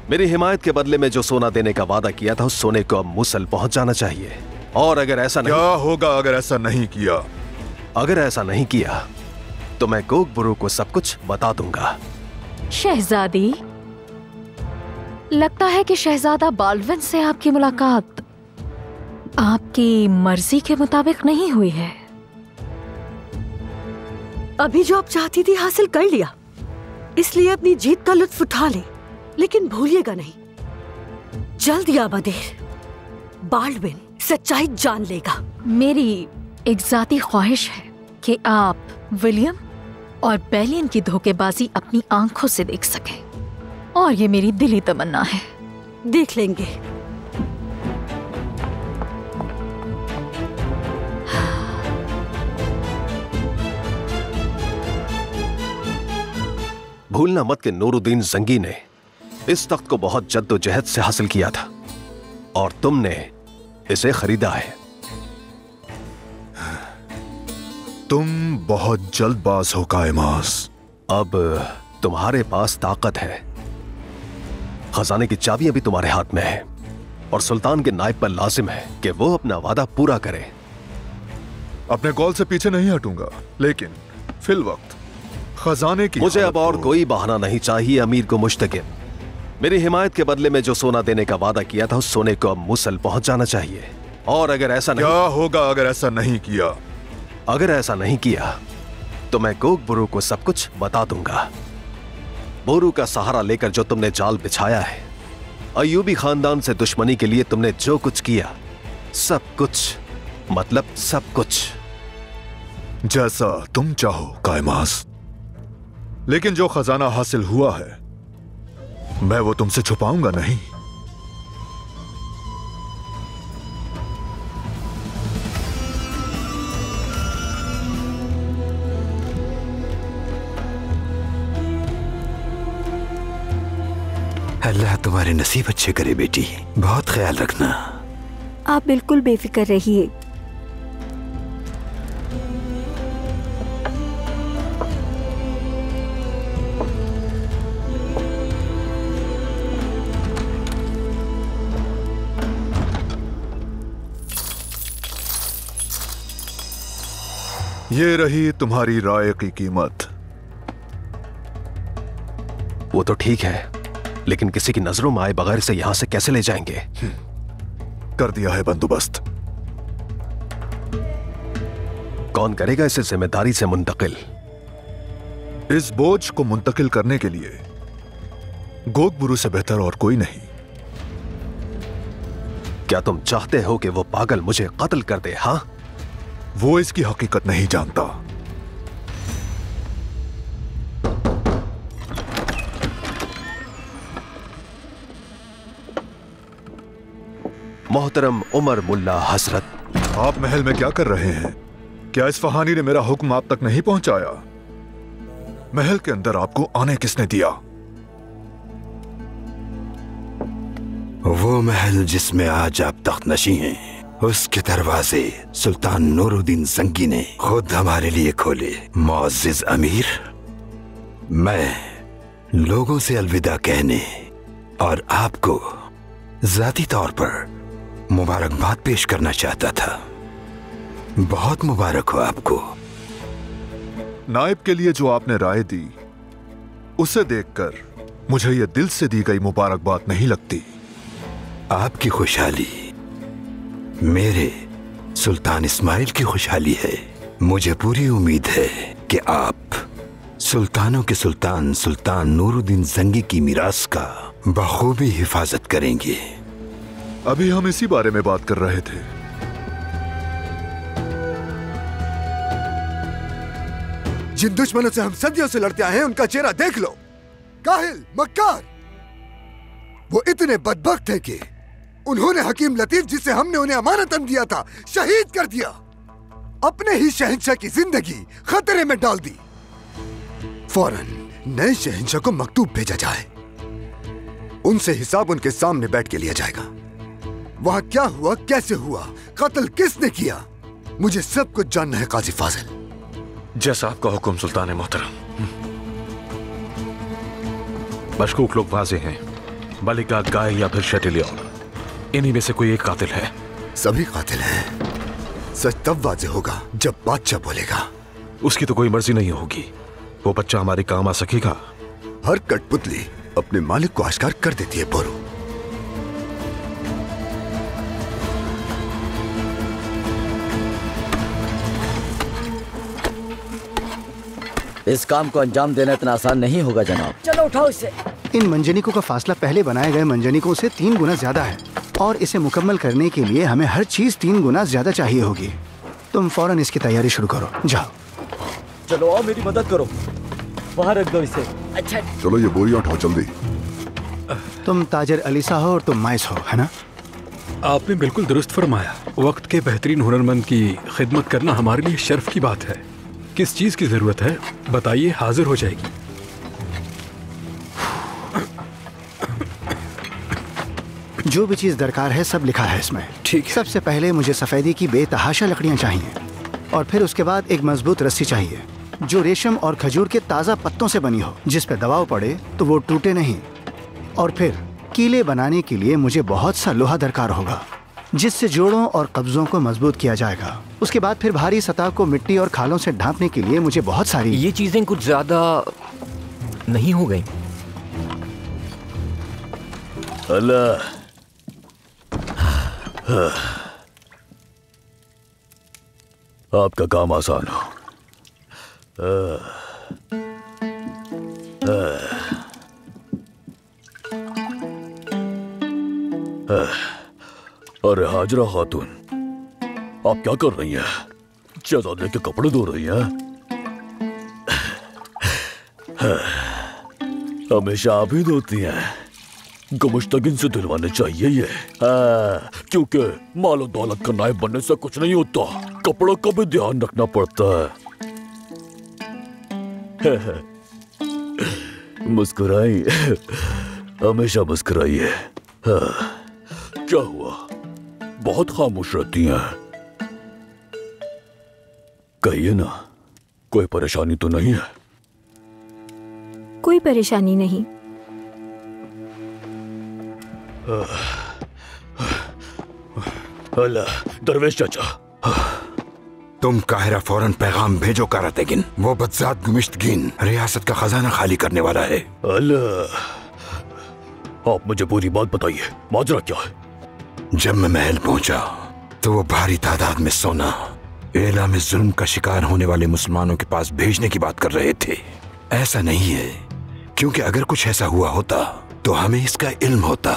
मेरी हिमायत के बदले में जो सोना देने का वादा किया था, उस सोने को अब मूसल पहुंच जाना चाहिए। और अगर ऐसा नहीं, क्या होगा अगर ऐसा नहीं किया? अगर ऐसा नहीं किया तो मैं गोगबुरु को सब कुछ बता दूंगा। शहजादी, लगता है कि शहजादा बाल्विन से आपकी मुलाकात आपकी मर्जी के मुताबिक नहीं हुई है। अभी जो आप चाहती थी हासिल कर लिया, इसलिए अपनी जीत का लुत्फ उठा ले, लेकिन भूलिएगा नहीं, जल्द या बदेर बाल्विन सच्चाई जान लेगा। मेरी एक जाती ख्वाहिश है कि आप विलियम और बेलियन की धोखेबाजी अपनी आंखों से देख सकें, और ये मेरी दिली तमन्ना है। देख लेंगे। भूलना मत कि नूरुद्दीन जंगी ने इस तख्त को बहुत जद्दोजहद से हासिल किया था और तुमने इसे खरीदा है। तुम बहुत जल्दबाज हो कायमास। अब तुम्हारे पास ताकत है, खजाने की चाबियां भी तुम्हारे हाथ में है, और सुल्तान के नायब पर लाजिम है कि वो अपना वादा पूरा करे। अपने कॉल से पीछे नहीं हटूंगा, लेकिन फिल वक्त खजाने की मुझे अब और कोई बहाना नहीं चाहिए अमीर को मुश्तकिन। मेरी हिमायत के बदले में जो सोना देने का वादा किया था, उस सोने को अब मूसल पहुंच जाना चाहिए। और अगर ऐसा नहीं, क्या होगा अगर ऐसा नहीं किया? अगर ऐसा नहीं किया तो मैं गोगबुरु को सब कुछ बता दूंगा। बोरू का सहारा लेकर जो तुमने जाल बिछाया है, अयूबी खानदान से दुश्मनी के लिए तुमने जो कुछ किया, सब कुछ, मतलब सब कुछ। जैसा तुम चाहो कायमास, लेकिन जो खजाना हासिल हुआ है मैं वो तुमसे छुपाऊंगा नहीं। अल्लाह तुम्हारे नसीब अच्छे करे बेटी, बहुत ख्याल रखना। आप बिल्कुल बेफिक्र रहिए। ये रही तुम्हारी राय की कीमत। वो तो ठीक है, लेकिन किसी की नजरों में आए बगैर से यहां से कैसे ले जाएंगे? कर दिया है बंदोबस्त। कौन करेगा इसे जिम्मेदारी से मुंतकिल? इस बोझ को मुंतकिल करने के लिए गोगबुरु से बेहतर और कोई नहीं। क्या तुम चाहते हो कि वो पागल मुझे कत्ल कर दे? हाँ, वो इसकी हकीकत नहीं जानता। मोहतरम उमर मुल्ला हसरत, आप महल में क्या कर रहे हैं? क्या इस फहानी ने मेरा हुक्म आप तक नहीं पहुंचाया? महल के अंदर आपको आने किसने दिया? वो महल जिसमें आज आप तख्तनशी हैं, उसके दरवाजे सुल्तान नूरुद्दीन जंगी ने खुद हमारे लिए खोले। मुअज़्ज़िज़ अमीर, मैं लोगों से अलविदा कहने और आपको जाती तौर पर मुबारकबाद पेश करना चाहता था। बहुत मुबारक हो आपको। नायब के लिए जो आपने राय दी, उसे देखकर मुझे यह दिल से दी गई मुबारकबाद नहीं लगती। आपकी खुशहाली मेरे सुल्तान इस्माइल की खुशहाली है। मुझे पूरी उम्मीद है कि आप सुल्तानों के सुल्तान सुल्तान नूरुद्दीन जंगी की मीरास का बखूबी हिफाजत करेंगे। अभी हम इसी बारे में बात कर रहे थे। जिन दुश्मनों से हम सदियों से लड़ते आए हैं, उनका चेहरा देख लो। काहिल, मक्कार, वो इतने बदबख्त है कि उन्होंने हकीम लतीफ, जिसे हमने उन्हें अमानतन दिया था, शहीद कर दिया। अपने ही शहंशाह की जिंदगी खतरे में डाल दी। फौरन नए शहंशाह को मकतूब भेजा जाए, उनसे हिसाब उनके सामने बैठ के लिया जाएगा। वहां क्या हुआ, कैसे हुआ, कत्ल किसने किया, मुझे सब कुछ जानना है काजी फाजिल। जैसा आपका हुक्म सुल्तान मोहतरम। मशकूक लोग वाजे हैं, बालिका, गाय या फिर शेटिलियन, इन्हीं में से कोई एक कातिल है। सभी कातिल हैं। सच तब वाज़ेह होगा जब बादशाह बोलेगा। उसकी तो कोई मर्जी नहीं होगी। वो बच्चा हमारे काम आ सकेगा। हर कठपुतली अपने मालिक को आश्कार कर देती है बोरू। इस काम को अंजाम देना इतना आसान नहीं होगा जनाब। चलो उठाओ इसे। इन मंजनीकों का फासला पहले बनाए गए मंजनीकों से 3 गुना ज्यादा है और इसे मुकम्मल करने के लिए हमें हर चीज 3 गुना ज्यादा चाहिए होगी। तुम फौरन इसकी तैयारी शुरू करो। जाओ। चलो आओ मेरी मदद करो। वहाँ रख दो इसे। अच्छा चलो ये बोरियां उठाओ जल्दी। तुम ताजर अलीसा हो और तुम माइस हो, है ना? आपने बिल्कुल दुरुस्त फरमाया। वक्त के बेहतरीन हुनरमंद की खिदमत करना हमारे लिए शर्फ की बात है। किस चीज की जरूरत है बताइए, हाजिर हो जाएगी। जो भी चीज दरकार है सब लिखा है इसमें। ठीक है। सबसे पहले मुझे सफेदी की बेतहाशा लकड़ियां चाहिए और फिर उसके बाद एक मजबूत रस्सी चाहिए जो रेशम और खजूर के ताज़ा पत्तों से बनी हो, जिस पे दबाव पड़े तो वो टूटे नहीं। और फिर कीले बनाने के लिए मुझे बहुत सा लोहा दरकार होगा जिससे जोड़ों और कब्जों को मजबूत किया जाएगा। उसके बाद फिर भारी सतह को मिट्टी और खालों से ढांपने के लिए मुझे बहुत सारी। ये चीजें कुछ ज्यादा नहीं हो गई? अल्लाह, आपका काम आसान हो। अरे हाजरा खातून, आप क्या कर रही हैं? शहजादे के कपड़े धो रही हैं? हमेशा आप ही धोती हैं। गुमुश्तगिन से दिलवाने चाहिए ये। क्योंकि मालो दौलत का नायब बनने से कुछ नहीं होता, कपड़ों का भी ध्यान रखना पड़ता है। मुस्कुराई, हमेशा मुस्कुराइए। क्या हुआ, बहुत खामोश रहती हैं? कहिए ना, कोई परेशानी तो नहीं है? कोई परेशानी नहीं। अल्लाह, दरवेश चाचा। तुम काहिरा फौरन पैगाम भेजो कारातेगिन। वो बदजात गुमिश्तगीन रियासत का खजाना खाली करने वाला है। अल्लाह, आप मुझे पूरी बात बताइए, माजरा क्या है? जब मैं महल पहुंचा तो वो भारी तादाद में सोना एला में जुल्म का शिकार होने वाले मुसलमानों के पास भेजने की बात कर रहे थे। ऐसा नहीं है, क्योंकि अगर कुछ ऐसा हुआ होता तो हमें इसका इल्म होता,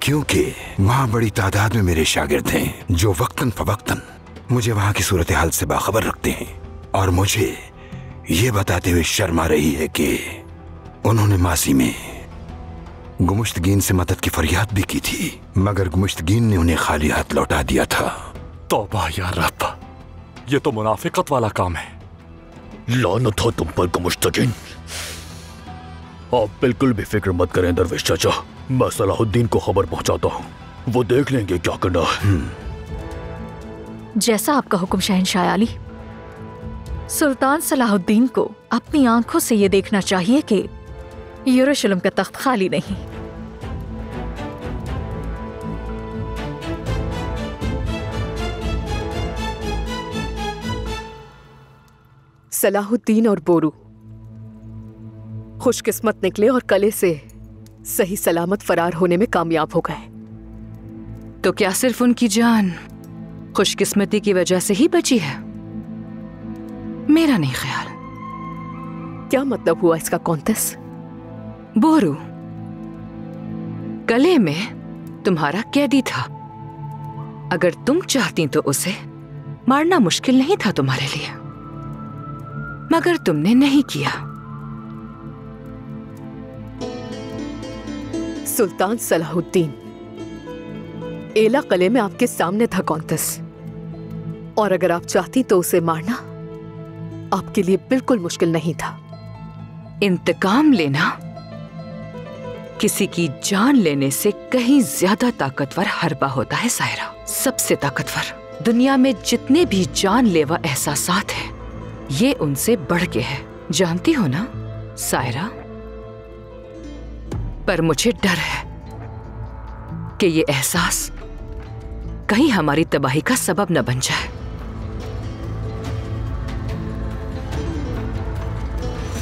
क्योंकि वहाँ बड़ी तादाद में मेरे शागिर्द हैं जो वक्तन फवक्तन मुझे वहाँ की सूरत हाल से बाखबर रखते हैं और मुझे ये बताते हुए शर्म आ रही है कि उन्होंने मासी में गुमुश्तगीन से मदद की फरियाद भी की थी, मगर गुमुश्तगीन ने उन्हें खाली हाथ लौटा दिया था। तौबा या रब, ये तो मुनाफिकत वाला काम है। लानत हो तुम पर गुमुश्तगीन। आप बिल्कुल भी फिक्र मत करें दरवेश चाचा, मैं सलाहुद्दीन को खबर पहुंचाता हूँ, वो देख लेंगे क्या करना है। जैसा आपका हुक्म शहंशाह आली। सुल्तान सलाहुद्दीन को अपनी आंखों से ये देखना चाहिए कि यरूशलेम का तख्त खाली नहीं। सलाहुद्दीन और बोरू खुशकिस्मत निकले और कले से सही सलामत फरार होने में कामयाब हो गए। तो क्या सिर्फ उनकी जान खुशकिस्मती की वजह से ही बची है? मेरा नहीं ख्याल। क्या मतलब हुआ इसका कॉन्तेस? बोरू गले में तुम्हारा कैदी था। अगर तुम चाहती तो उसे मारना मुश्किल नहीं था तुम्हारे लिए, मगर तुमने नहीं किया। सुल्तान सलाहुद्दीन एला किले में आपके सामने था कॉन्तेस, और अगर आप चाहती तो उसे मारना आपके लिए बिल्कुल मुश्किल नहीं था। इंतकाम लेना किसी की जान लेने से कहीं ज्यादा ताकतवर हरबा होता है सायरा। सबसे ताकतवर दुनिया में जितने भी जानलेवा एहसासात हैं, ये उनसे बढ़ के है। जानती हो ना सायरा, पर मुझे डर है कि ये एहसास कहीं हमारी तबाही का सबब न बन जाए।